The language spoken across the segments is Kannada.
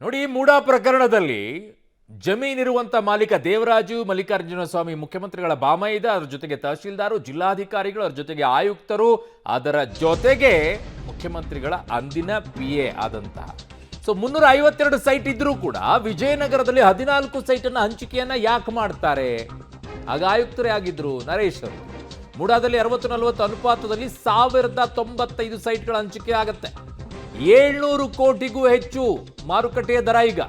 ನೋಡಿ, ಮೂಡಾ ಪ್ರಕರಣದಲ್ಲಿ ಜಮೀನಿರುವಂತ ಮಾಲೀಕ ದೇವರಾಜು, ಮಲ್ಲಿಕಾರ್ಜುನ ಸ್ವಾಮಿ ಮುಖ್ಯಮಂತ್ರಿಗಳ ಬಾಮೈದ, ಅದರ ಜೊತೆಗೆ ತಹಶೀಲ್ದಾರು, ಜಿಲ್ಲಾಧಿಕಾರಿಗಳು, ಅದರ ಜೊತೆಗೆ ಆಯುಕ್ತರು, ಅದರ ಜೊತೆಗೆ ಮುಖ್ಯಮಂತ್ರಿಗಳ ಅಂದಿನ PA ಆದಂತಹ 352 ಸೈಟ್ ಇದ್ರೂ ಕೂಡ ವಿಜಯನಗರದಲ್ಲಿ 14 ಸೈಟ್ ಅನ್ನ ಹಂಚಿಕೆಯನ್ನ ಯಾಕೆ ಮಾಡ್ತಾರೆ? ಆಗ ಆಯುಕ್ತರೇ ಆಗಿದ್ರು ನರೇಶ್ ಅವರು. ಮೂಡಾದಲ್ಲಿ 60-40 ಅನುಪಾತದಲ್ಲಿ 1095 ಸೈಟ್ಗಳ ಹಂಚಿಕೆ ಆಗುತ್ತೆ. 700 ಕೋಟಿಗೂ ಹೆಚ್ಚು ಮಾರುಕಟ್ಟೆಯ ದರ. ಈಗ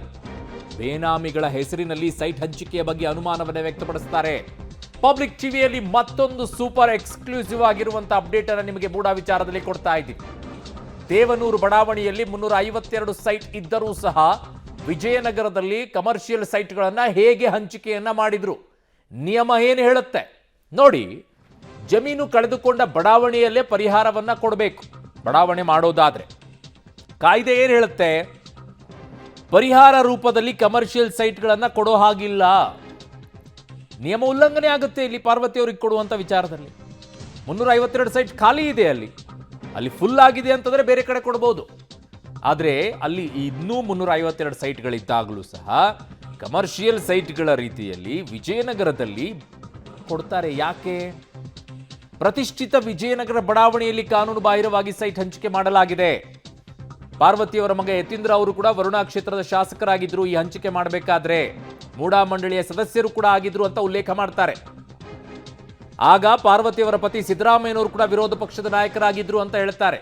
ಬೇನಾಮಿಗಳ ಹೆಸರಿನಲ್ಲಿ ಸೈಟ್ ಹಂಚಿಕೆಯ ಬಗ್ಗೆ ಅನುಮಾನವನ್ನೇ ವ್ಯಕ್ತಪಡಿಸುತ್ತಾರೆ. ಪಬ್ಲಿಕ್ ಟಿವಿಯಲ್ಲಿ ಮತ್ತೊಂದು ಸೂಪರ್ ಎಕ್ಸ್ಕ್ಲೂಸಿವ್ ಆಗಿರುವಂತಹ ಅಪ್ಡೇಟ್ ಅನ್ನು ನಿಮಗೆ ಮೂಡಾ ವಿಚಾರದಲ್ಲಿ ಕೊಡ್ತಾ ಇದ್ದೀವಿ. ದೇವನೂರು ಬಡಾವಣೆಯಲ್ಲಿ 352 ಸೈಟ್ ಇದ್ದರೂ ಸಹ ವಿಜಯನಗರದಲ್ಲಿ ಕಮರ್ಷಿಯಲ್ ಸೈಟ್ಗಳನ್ನ ಹೇಗೆ ಹಂಚಿಕೆಯನ್ನ ಮಾಡಿದ್ರು? ನಿಯಮ ಏನು ಹೇಳುತ್ತೆ ನೋಡಿ. ಜಮೀನು ಕಳೆದುಕೊಂಡ ಬಡಾವಣೆಯಲ್ಲೇ ಪರಿಹಾರವನ್ನ ಕೊಡಬೇಕು. ಬಡಾವಣೆ ಮಾಡೋದಾದ್ರೆ ಕಾಯ್ದೆ ಏನು ಹೇಳುತ್ತೆ? ಪರಿಹಾರ ರೂಪದಲ್ಲಿ ಕಮರ್ಷಿಯಲ್ ಸೈಟ್ಗಳನ್ನ ಕೊಡೋ ಹಾಗಿಲ್ಲ. ನಿಯಮ ಉಲ್ಲಂಘನೆ ಆಗುತ್ತೆ ಇಲ್ಲಿ ಪಾರ್ವತಿ ಅವರಿಗೆ ಕೊಡುವಂತ ವಿಚಾರದಲ್ಲಿ. 352 ಸೈಟ್ ಖಾಲಿ ಇದೆ, ಅಲ್ಲಿ ಫುಲ್ ಆಗಿದೆ ಅಂತಂದ್ರೆ ಬೇರೆ ಕಡೆ ಕೊಡಬಹುದು. ಆದ್ರೆ ಅಲ್ಲಿ ಇನ್ನೂ 352 ಸೈಟ್ಗಳಿದ್ದಾಗಲೂ ಸಹ ಕಮರ್ಷಿಯಲ್ ಸೈಟ್ಗಳ ರೀತಿಯಲ್ಲಿ ವಿಜಯನಗರದಲ್ಲಿ ಕೊಡ್ತಾರೆ. ಯಾಕೆ? ಪ್ರತಿಷ್ಠಿತ ವಿಜಯನಗರ ಬಡಾವಣೆಯಲ್ಲಿ ಕಾನೂನು ಬಾಹಿರವಾಗಿ ಸೈಟ್ ಹಂಚಿಕೆ ಮಾಡಲಾಗಿದೆ. ಪಾರ್ವತಿಯವರ ಮಗ ಯತೀಂದ್ರ ಅವರು ಕೂಡ ವರುಣಾ ಕ್ಷೇತ್ರದ ಶಾಸಕರಾಗಿದ್ರು. ಈ ಹಂಚಿಕೆ ಮಾಡಬೇಕಾದ್ರೆ ಮೂಡಾ ಮಂಡಳಿಯ ಸದಸ್ಯರು ಕೂಡ ಆಗಿದ್ರು ಅಂತ ಉಲ್ಲೇಖ ಮಾಡ್ತಾರೆ. ಆಗ ಪಾರ್ವತಿಯವರ ಪತಿ ಸಿದ್ದರಾಮಯ್ಯನವರು ಕೂಡ ವಿರೋಧ ಪಕ್ಷದ ನಾಯಕರಾಗಿದ್ರು ಅಂತ ಹೇಳ್ತಾರೆ.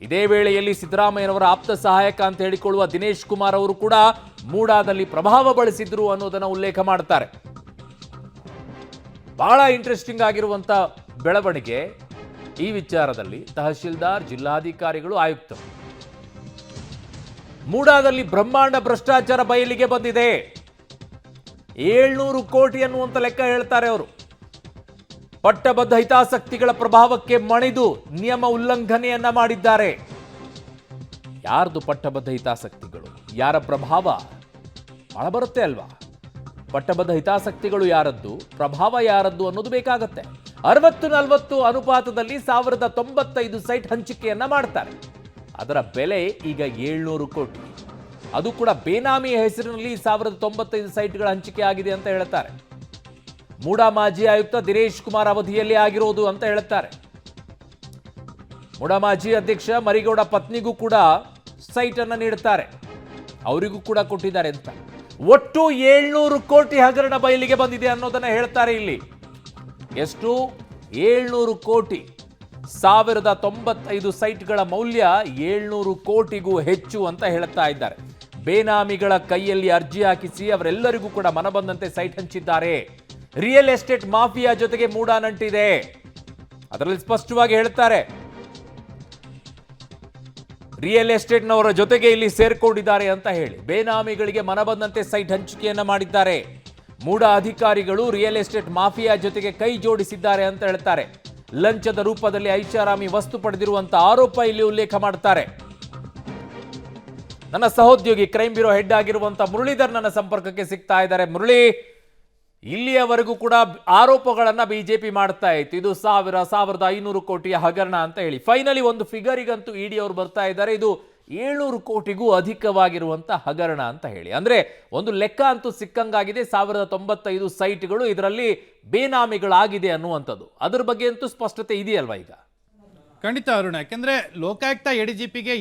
ಇದೇ ವೇಳೆಯಲ್ಲಿ ಸಿದ್ದರಾಮಯ್ಯನವರ ಆಪ್ತ ಸಹಾಯಕ ಅಂತ ಹೇಳಿಕೊಳ್ಳುವ ದಿನೇಶ್ ಕುಮಾರ್ ಅವರು ಕೂಡ ಮೂಡಾದಲ್ಲಿ ಪ್ರಭಾವ ಬಳಸಿದ್ರು ಅನ್ನೋದನ್ನ ಉಲ್ಲೇಖ ಮಾಡ್ತಾರೆ. ಬಹಳ ಇಂಟ್ರೆಸ್ಟಿಂಗ್ ಆಗಿರುವಂತ ಬೆಳವಣಿಗೆ ಈ ವಿಚಾರದಲ್ಲಿ. ತಹಶೀಲ್ದಾರ್, ಜಿಲ್ಲಾಧಿಕಾರಿಗಳು, ಆಯುಕ್ತರು ಮೂಡಾದಲ್ಲಿ ಬ್ರಹ್ಮಾಂಡ ಭ್ರಷ್ಟಾಚಾರ ಬಯಲಿಗೆ ಬಂದಿದೆ. 700 ಕೋಟಿ ಅನ್ನುವಂತ ಲೆಕ್ಕ ಹೇಳ್ತಾರೆ ಅವರು. ಪಟ್ಟಬದ್ಧ ಹಿತಾಸಕ್ತಿಗಳ ಪ್ರಭಾವಕ್ಕೆ ಮಣಿದು ನಿಯಮ ಉಲ್ಲಂಘನೆಯನ್ನ ಮಾಡಿದ್ದಾರೆ. ಯಾರ್ದು ಪಟ್ಟಬದ್ಧ ಹಿತಾಸಕ್ತಿಗಳು? ಯಾರ ಪ್ರಭಾವ? ಬಹಳ ಬರುತ್ತೆ ಅಲ್ವಾ? ಪಟ್ಟಬದ್ಧ ಹಿತಾಸಕ್ತಿಗಳು ಯಾರದ್ದು, ಪ್ರಭಾವ ಯಾರದ್ದು ಅನ್ನೋದು ಬೇಕಾಗತ್ತೆ. 60-40 ಅನುಪಾತದಲ್ಲಿ 1095 ಸೈಟ್ ಹಂಚಿಕೆಯನ್ನ ಮಾಡ್ತಾರೆ. ಅದರ ಬೆಲೆ ಈಗ 700 ಕೋಟಿ. ಅದು ಕೂಡ ಬೇನಾಮಿಯ ಹೆಸರಿನಲ್ಲಿ 1095 ಸೈಟ್ಗಳ ಹಂಚಿಕೆ ಆಗಿದೆ ಅಂತ ಹೇಳ್ತಾರೆ. ಮೂಡಾ ಮಾಜಿ ಆಯುಕ್ತ ದಿನೇಶ್ ಕುಮಾರ್ ಅವಧಿಯಲ್ಲಿ ಆಗಿರೋದು ಅಂತ ಹೇಳ್ತಾರೆ. ಮೂಡಾ ಮಾಜಿ ಅಧ್ಯಕ್ಷ ಮರಿಗೌಡ ಪತ್ನಿಗೂ ಕೂಡ ಸೈಟ್ ಅನ್ನ ನೀಡುತ್ತಾರೆ. ಅವರಿಗೂ ಕೂಡ ಕೊಟ್ಟಿದ್ದಾರೆ ಅಂತ. ಒಟ್ಟು 700 ಕೋಟಿ ಹಗರಣ ಬಯಲಿಗೆ ಬಂದಿದೆ ಅನ್ನೋದನ್ನ ಹೇಳ್ತಾರೆ ಇಲ್ಲಿ. ಎಷ್ಟು? 700 ಕೋಟಿ. 1095 ಸೈಟ್ಗಳ ಮೌಲ್ಯ 700 ಕೋಟಿಗೂ ಹೆಚ್ಚು ಅಂತ ಹೇಳ್ತಾ ಇದ್ದಾರೆ. ಬೇನಾಮಿಗಳ ಕೈಯಲ್ಲಿ ಅರ್ಜಿ ಹಾಕಿಸಿ ಅವರೆಲ್ಲರಿಗೂ ಕೂಡ ಮನಬಂದಂತೆ ಸೈಟ್ ಹಂಚಿದ್ದಾರೆ. ರಿಯಲ್ ಎಸ್ಟೇಟ್ ಮಾಫಿಯಾ ಜೊತೆಗೆ ಮೂಡಾ ನಂಟಿದೆ. ಅದರಲ್ಲಿ ಸ್ಪಷ್ಟವಾಗಿ ಹೇಳ್ತಾರೆ, ರಿಯಲ್ ಎಸ್ಟೇಟ್ನವರ ಜೊತೆಗೆ ಇಲ್ಲಿ ಸೇರ್ಕೊಂಡಿದ್ದಾರೆ ಅಂತ ಹೇಳಿ. ಬೇನಾಮಿಗಳಿಗೆ ಮನಬಂದಂತೆ ಸೈಟ್ ಹಂಚಿಕೆಯನ್ನ ಮಾಡಿದ್ದಾರೆ. ಮೂಡಾ ಅಧಿಕಾರಿಗಳು ರಿಯಲ್ ಎಸ್ಟೇಟ್ ಮಾಫಿಯಾ ಜೊತೆಗೆ ಕೈ ಜೋಡಿಸಿದ್ದಾರೆ ಅಂತ ಹೇಳ್ತಾರೆ. ಲಂಚದ ರೂಪದಲ್ಲಿ ಐಷಾರಾಮಿ ವಸ್ತು ಪಡೆದಿರುವಂತ ಆರೋಪ ಇಲ್ಲಿ ಉಲ್ಲೇಖ ಮಾಡ್ತಾರೆ. ನನ್ನ ಸಹೋದ್ಯೋಗಿ ಕ್ರೈಮ್ ಬ್ಯೂರೋ ಹೆಡ್ ಆಗಿರುವಂತ ಮುರಳೀಧರ್ ನನ್ನ ಸಂಪರ್ಕಕ್ಕೆ ಸಿಗ್ತಾ ಇದ್ದಾರೆ. ಮುರಳಿ, ಇಲ್ಲಿಯವರೆಗೂ ಕೂಡ ಆರೋಪಗಳನ್ನ ಬಿಜೆಪಿ ಮಾಡ್ತಾ ಇತ್ತು, ಇದು 1500 ಕೋಟಿಯ ಹಗರಣ ಅಂತ ಹೇಳಿ. ಫೈನಲಿ ಒಂದು ಫಿಗರಿಗಂತೂ ಇಡಿ ಅವರು ಬರ್ತಾ ಇದ್ದಾರೆ, ಇದು 700 ಕೋಟಿಗೂ ಅಧಿಕವಾಗಿರುವಂತ ಹಗರಣ ಅಂತ ಹೇಳಿ. ಅಂದ್ರೆ ಒಂದು ಲೆಕ್ಕ ಅಂತೂ ಸಿಕ್ಕಂಗಾಗಿದೆ. 1095 ಸೈಟ್ಗಳು ಇದರಲ್ಲಿ ಬೇನಾಮಿಗಳಾಗಿದೆ ಅನ್ನುವಂಥದ್ದು. ಅದ್ರ ಬಗ್ಗೆ ಅಂತೂ ಸ್ಪಷ್ಟತೆ ಇದೆಯಲ್ವಾ ಈಗ? ಖಂಡಿತ ಅರುಣ, ಯಾಕೆಂದ್ರೆ ಲೋಕಾಯುಕ್ತ ADGPಗೆ